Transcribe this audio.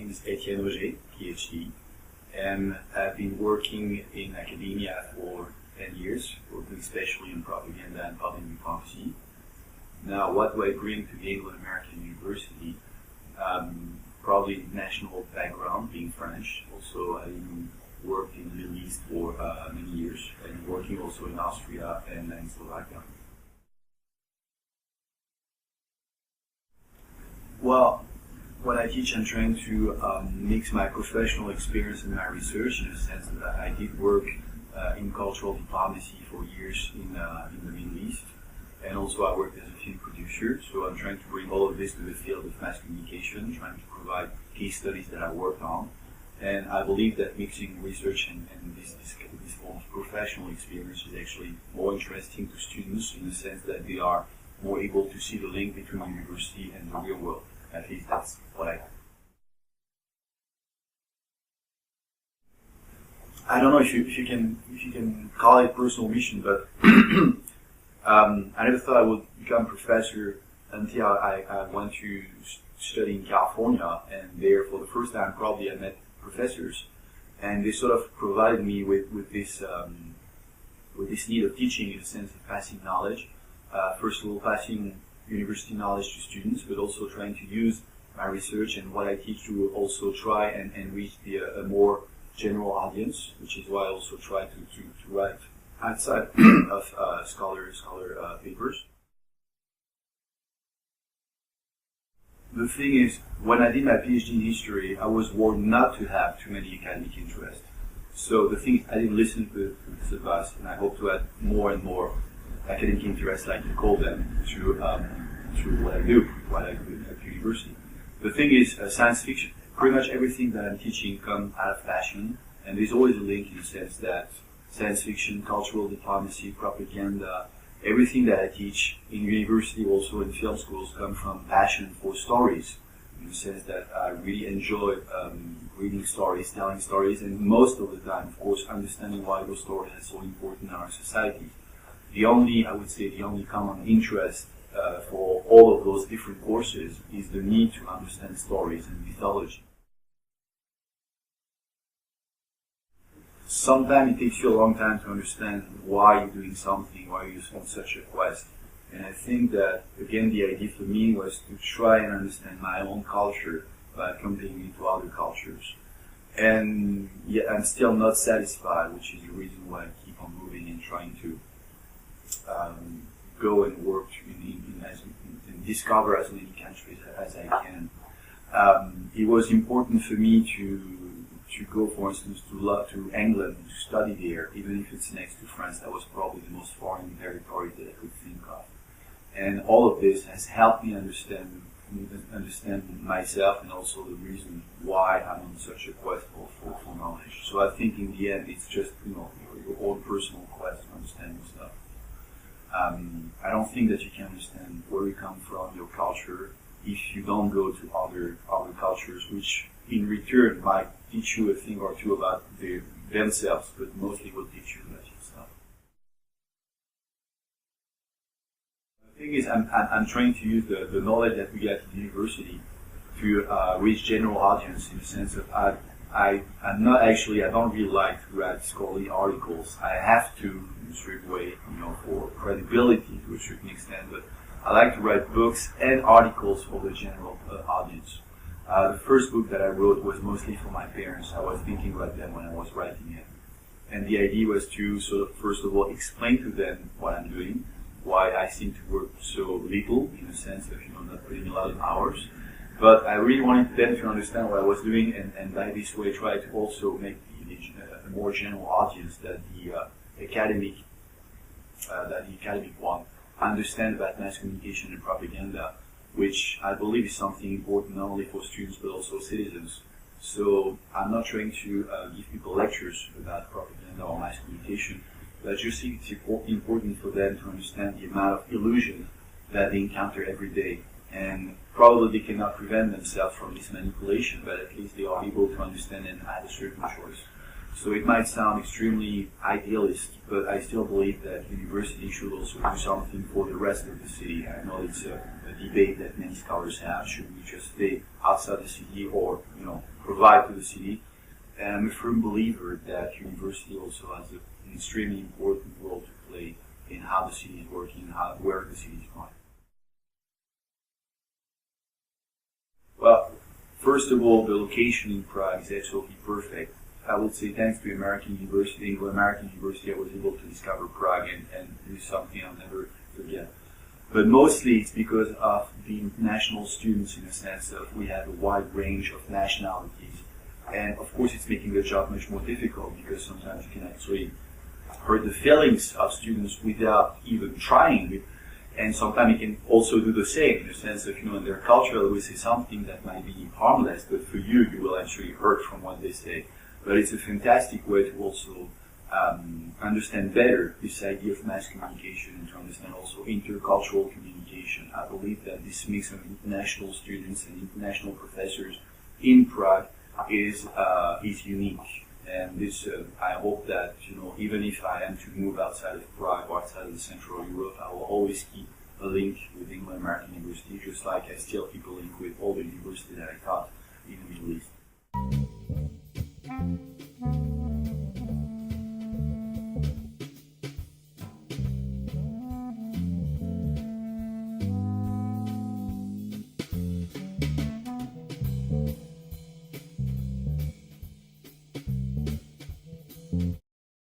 name is Etienne Auge, PhD, and I've been working in academia for 10 years, working especially in propaganda and public diplomacy. Now, what do I bring to the Anglo-American University? Probably national background, being French. Also, I worked in the Middle East for many years, and working also in Austria and in Slovakia. Well, when I teach, I'm trying to mix my professional experience and my research, in the sense that I did work in cultural diplomacy for years in the Middle East, and also I worked as a film producer. So I'm trying to bring all of this to the field of mass communication, trying to provide case studies that I worked on. And I believe that mixing research and this form of professional experience is actually more interesting to students, in the sense that they are more able to see the link between the university and the real world. At least that's what I don't know if you can call it personal mission, but I never thought I would become a professor until I went to study in California, and there for the first time probably I met professors, and they sort of provided me with this need of teaching, in the sense of passing knowledge. First of all, passing university knowledge to students, but also trying to use my research and what I teach to also try and reach a more general audience, which is why I also try to write outside of scholar papers. The thing is, when I did my PhD in history, I was warned not to have too many academic interests. So the thing is, I didn't listen to this advice, and I hope to add more and more academic interests, like you call them, to what I do at university. The thing is, science fiction, pretty much everything that I'm teaching comes out of passion, and there's always a link in the sense that science fiction, cultural diplomacy, propaganda, everything that I teach in university, also in film schools, come from passion for stories, in the sense that I really enjoy reading stories, telling stories, and most of the time, of course, understanding why those stories are so important in our society. The only common interest for all of those different courses is the need to understand stories and mythology. Sometimes it takes you a long time to understand why you're doing something, why you're on such a quest. And I think that, again, the idea for me was to try and understand my own culture by comparing it to other cultures. And yet I'm still not satisfied, which is the reason why I keep on moving and trying to go and work and discover as many countries as I can. It was important for me to go, for instance, to England, to study there, even if it's next to France. That was probably the most foreign territory that I could think of. And all of this has helped me understand myself, and also the reason why I'm on such a quest for knowledge. So I think in the end it's just your own personal quest to understand yourself. I don't think that you can understand where you come from, your culture, if you don't go to other cultures, which in return might teach you a thing or two about themselves, but mostly will teach you about yourself. The thing is, I'm trying to use the knowledge that we get at the university to reach general audience, in the sense of I don't really like to write scholarly articles. I have to, in a certain way, for credibility to a certain extent, but I like to write books and articles for the general audience. The first book that I wrote was mostly for my parents. I was thinking about them when I was writing it. And the idea was to sort of, first of all, explain to them what I'm doing, why I seem to work so little, in the sense of, not putting a lot of hours. But I really wanted them to understand what I was doing, and by this way try to also make a more general audience that the academic one understand about mass communication and propaganda, which I believe is something important not only for students but also citizens. So I'm not trying to give people lectures about propaganda or mass communication, but I just think it's important for them to understand the amount of illusion that they encounter every day. And probably they cannot prevent themselves from this manipulation, but at least they are able to understand and add a certain choice. So it might sound extremely idealist, but I still believe that university should also do something for the rest of the city. I know it's a a debate that many scholars have. Should we just stay outside the city or, provide to the city? And I'm a firm believer that university also has an extremely important role to play in how the city is working, where the city is going. Well, first of all, the location in Prague is absolutely perfect. I would say thanks to Anglo-American University, I was able to discover Prague and do something I'll never forget. But mostly it's because of the international students, in a sense that we have a wide range of nationalities. And of course it's making the job much more difficult because sometimes you can actually hurt the feelings of students without even trying. And sometimes you can also do the same, in the sense that, in their culture they will say something that might be harmless, but for you, you will actually hurt from what they say. But it's a fantastic way to also understand better this idea of mass communication and to understand also intercultural communication. I believe that this mix of international students and international professors in Prague is unique. And this, I hope that, even if I am to move outside of Prague or outside of Central Europe, I will always keep a link with Anglo-American University, just like I still keep a link with all the universities that I taught in the Middle East.